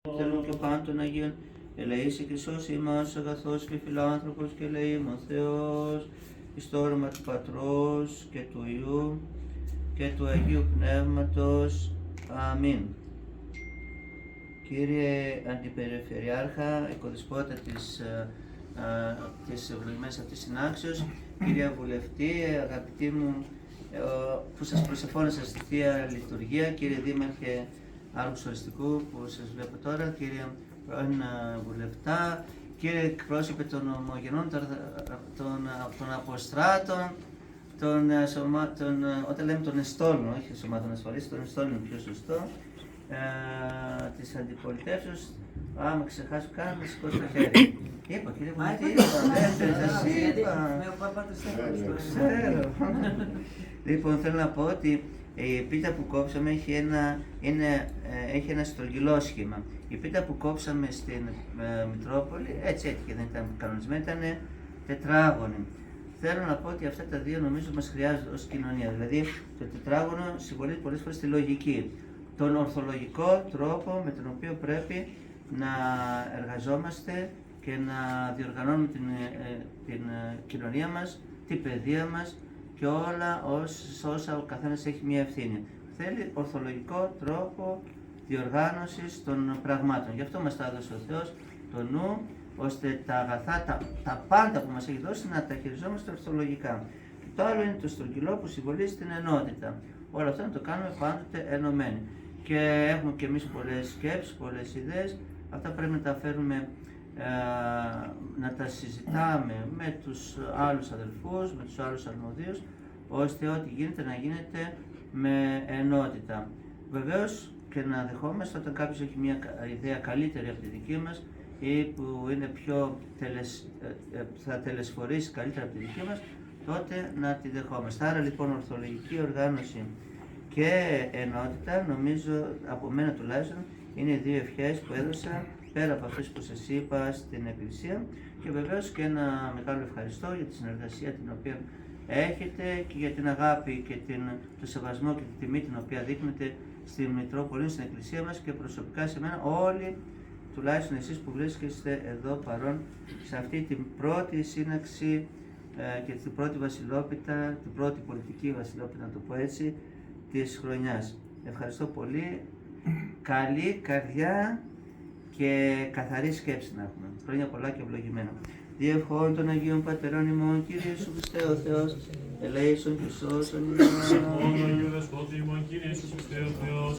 Θέλουν και πάντων των Αγίων, ελεήσει και σώσει ημάς αγαθός και φιλάνθρωπος και ελεήμων Θεός, εις το όνομα του Πατρός και του Υιού και του Αγίου Πνεύματος. Αμήν. Κύριε Αντιπεριφερειάρχα, οικοδεσπότα της ευλογημένης αυτής συνάξεως, κυρία Βουλευτή, αγαπητοί μου που σας προσεφώνησα στη Θεία Λειτουργία, κύριε Δήμαρχε Άρχους Οριστικού που σας βλέπω τώρα, κύριε πρώην Βουλευτά, κύριε εκπρόσωπε των ομογενών, των αποστράτων, όταν λέμε των εστόλων, όχι σωμάτων ασφαλής, των εστόλων είναι πιο σωστό, της αντιπολιτεύσεως. Άμα ξεχάσω καν, με σηκώσει το χέρι. Είπα, κύριε Βουλευτή, σας είπα. Ξέρω. Λοιπόν, θέλω να πω ότι η πίτα που κόψαμε έχει ένα στρογγυλό σχήμα. Η πίτα που κόψαμε στην Μητρόπολη, έτσι έτυχε, δεν ήταν κανονισμένη, ήταν τετράγωνη. Θέλω να πω ότι αυτά τα δύο νομίζω μας χρειάζονται ως κοινωνία. Δηλαδή, το τετράγωνο συμβολίζει πολλές φορές τη λογική. Τον ορθολογικό τρόπο με τον οποίο πρέπει να εργαζόμαστε και να διοργανώνουμε την κοινωνία μας, την παιδεία μας και όλα όσα ο καθένας έχει μια ευθύνη. Θέλει ορθολογικό τρόπο διοργάνωσης των πραγμάτων. Γι' αυτό μας τα έδωσε ο Θεός το νου, ώστε τα αγαθά, τα πάντα που μας έχει δώσει να τα χειριζόμαστε ορθολογικά. Και το άλλο είναι το στρογγυλό που συμβολίζει την ενότητα. Όλα αυτά να το κάνουμε πάντοτε ενωμένοι. Και έχουμε και εμείς πολλές σκέψεις, πολλές ιδέες. Αυτά πρέπει να τα φέρουμε, να τα συζητάμε με τους άλλους αδελφούς, με τους άλλους αρμοδίους, ώστε ό,τι γίνεται να γίνεται με ενότητα. Βεβαίως και να δεχόμαστε όταν κάποιος έχει μια ιδέα καλύτερη από τη δική μας ή που είναι θα τελεσφορήσει καλύτερα από τη δική μας, τότε να τη δεχόμαστε. Άρα λοιπόν ορθολογική οργάνωση και ενότητα, νομίζω από μένα τουλάχιστον, είναι οι δύο ευχές που έδωσα πέρα από αυτές που σας είπα στην Εκκλησία, και βεβαίως και ένα μεγάλο ευχαριστώ για τη συνεργασία την οποία έχετε και για την αγάπη και το σεβασμό και τη τιμή την οποία δείχνετε στη Μητρόπολη, στην Εκκλησία μας και προσωπικά σε μένα, όλοι, τουλάχιστον εσείς που βρίσκεστε εδώ παρόν σε αυτή την πρώτη σύναξη και την πρώτη βασιλόπιτα, την πρώτη πολιτική βασιλόπιτα, να το πω έτσι, της χρονιάς. Ευχαριστώ πολύ. Καλή καρδιά και καθαρή σκέψη να έχουμε. Χρόνια πολλά και ευλογημένα. Διευχών των Αγίων Πατερών ημών, Κύριε Ιησού Χριστέ ο Θεός, ελέησον και σώσον ημάς.